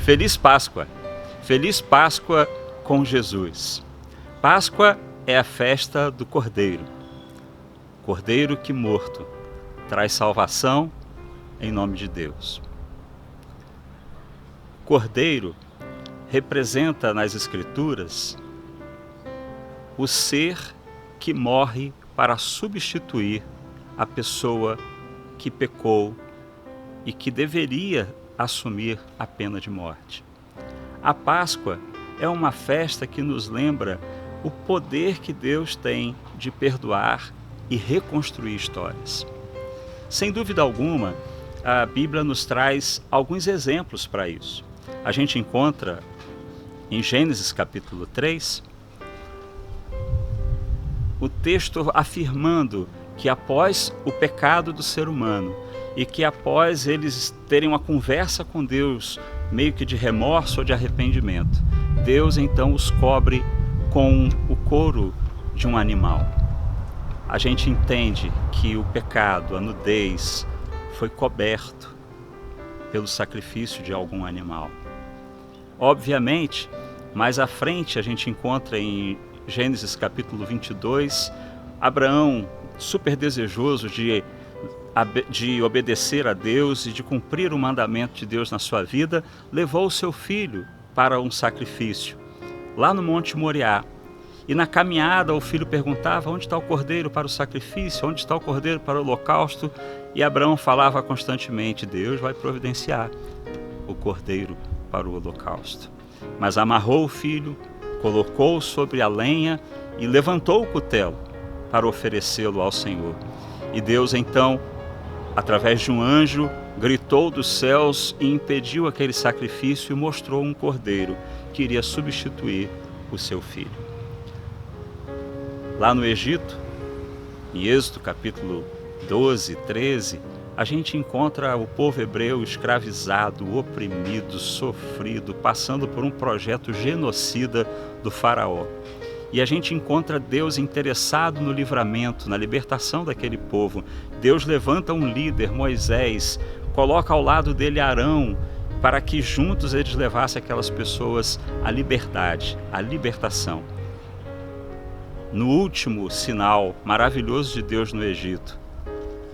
Feliz Páscoa! Feliz Páscoa com Jesus. Páscoa é a festa do Cordeiro. Cordeiro que morto traz salvação em nome de Deus. Cordeiro representa nas Escrituras o ser que morre para substituir a pessoa que pecou e que deveria assumir a pena de morte. A Páscoa é uma festa que nos lembra o poder que Deus tem de perdoar e reconstruir histórias. Sem dúvida alguma, a Bíblia nos traz alguns exemplos para isso. A gente encontra em Gênesis capítulo 3, o texto afirmando que após o pecado do ser humano e que após eles terem uma conversa com Deus, meio que de remorso ou de arrependimento, Deus então os cobre com o couro de um animal. A gente entende que o pecado, a nudez, foi coberto pelo sacrifício de algum animal. Obviamente, mais à frente a gente encontra em Gênesis capítulo 22, Abraão, super desejoso de obedecer a Deus e de cumprir o mandamento de Deus na sua vida, levou o seu filho para um sacrifício, lá no Monte Moriá. E na caminhada o filho perguntava: onde está o cordeiro para o sacrifício? Onde está o cordeiro para o holocausto? E Abraão falava constantemente: Deus vai providenciar o cordeiro para o holocausto. Mas amarrou o filho, colocou-o sobre a lenha e levantou o cutelo para oferecê-lo ao Senhor. E Deus então, através de um anjo, gritou dos céus e impediu aquele sacrifício e mostrou um cordeiro que iria substituir o seu filho. Lá no Egito, em Êxodo capítulo 12, 13, a gente encontra o povo hebreu escravizado, oprimido, sofrido, passando por um projeto genocida do faraó. E a gente encontra Deus interessado no livramento, na libertação daquele povo. Deus levanta um líder, Moisés, coloca ao lado dele Arão, para que juntos eles levassem aquelas pessoas à liberdade, à libertação. No último sinal maravilhoso de Deus no Egito,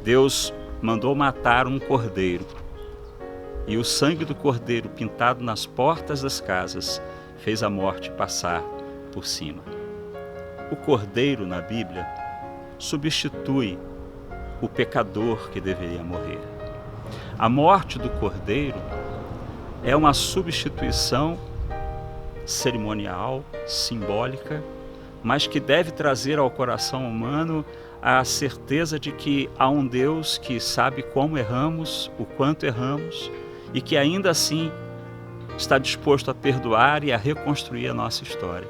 Deus mandou matar um cordeiro. E o sangue do cordeiro pintado nas portas das casas fez a morte passar por cima. O cordeiro na Bíblia substitui o pecador que deveria morrer. A morte do cordeiro é uma substituição cerimonial, simbólica, mas que deve trazer ao coração humano a certeza de que há um Deus que sabe como erramos, o quanto erramos, e que ainda assim está disposto a perdoar e a reconstruir a nossa história.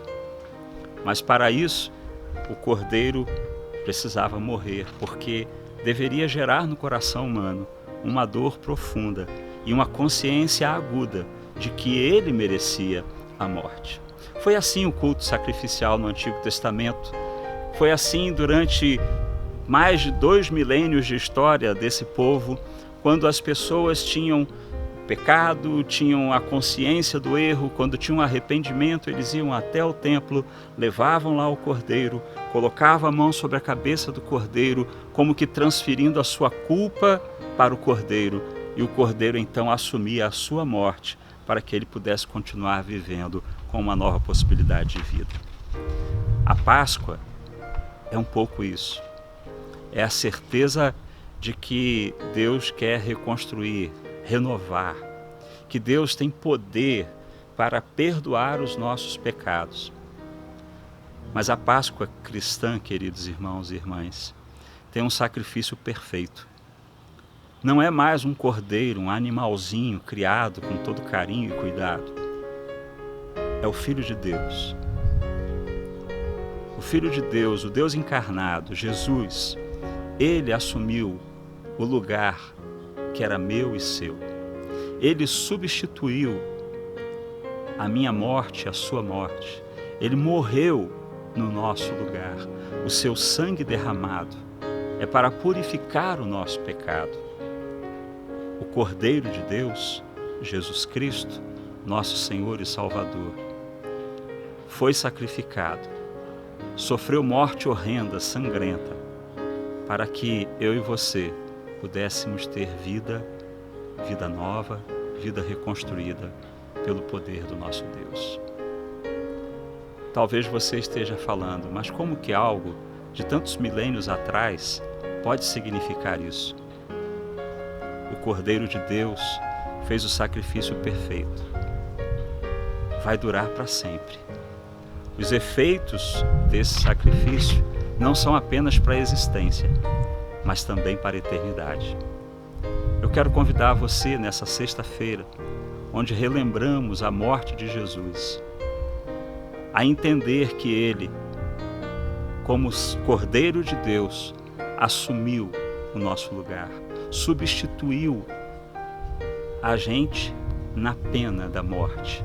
Mas para isso, o cordeiro precisava morrer, porque deveria gerar no coração humano uma dor profunda e uma consciência aguda de que ele merecia a morte. Foi assim o culto sacrificial no Antigo Testamento. Foi assim durante mais de 2 milênios de história desse povo, quando as pessoas tinham pecado, tinham a consciência do erro, quando tinham arrependimento, eles iam até o templo, levavam lá o cordeiro, colocavam a mão sobre a cabeça do cordeiro, como que transferindo a sua culpa para o cordeiro, e o cordeiro então assumia a sua morte, para que ele pudesse continuar vivendo com uma nova possibilidade de vida. A Páscoa é um pouco isso. É a certeza de que Deus quer reconstruir, renovar, que Deus tem poder para perdoar os nossos pecados. Mas a Páscoa cristã, queridos irmãos e irmãs, tem um sacrifício perfeito. Não é mais um cordeiro, um animalzinho criado com todo carinho e cuidado. É o Filho de Deus. O Filho de Deus, o Deus encarnado, Jesus, ele assumiu o lugar que era meu e seu. Ele substituiu a minha morte, a sua morte. Ele morreu no nosso lugar. O seu sangue derramado é para purificar o nosso pecado. O Cordeiro de Deus, Jesus Cristo, nosso Senhor e Salvador, foi sacrificado, sofreu morte horrenda, sangrenta, para que eu e você pudéssemos ter vida nova, vida reconstruída pelo poder do nosso Deus. Talvez você esteja falando, mas como que algo de tantos milênios atrás pode significar isso? O Cordeiro de Deus fez o sacrifício perfeito. Vai durar para sempre. Os efeitos desse sacrifício não são apenas para a existência, mas também para a eternidade. Eu quero convidar você nessa sexta-feira, onde relembramos a morte de Jesus, a entender que Ele, como Cordeiro de Deus, assumiu o nosso lugar, substituiu a gente na pena da morte.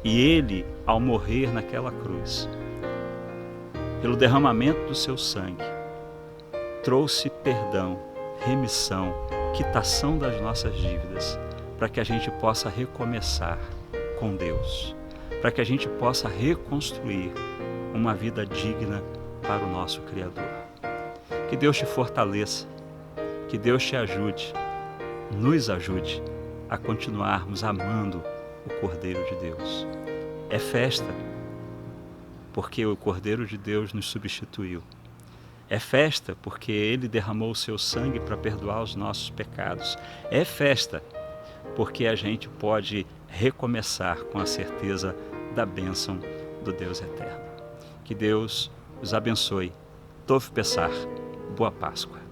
E Ele, ao morrer naquela cruz, pelo derramamento do seu sangue, trouxe perdão, remissão, quitação das nossas dívidas, para que a gente possa recomeçar com Deus, para que a gente possa reconstruir uma vida digna para o nosso Criador. Que Deus te fortaleça, que Deus te ajude, nos ajude a continuarmos amando o Cordeiro de Deus. É festa, porque o Cordeiro de Deus nos substituiu. É festa, porque Ele derramou o seu sangue para perdoar os nossos pecados. É festa, porque a gente pode recomeçar com a certeza da bênção do Deus eterno. Que Deus os abençoe. Tov Pessar. Boa Páscoa.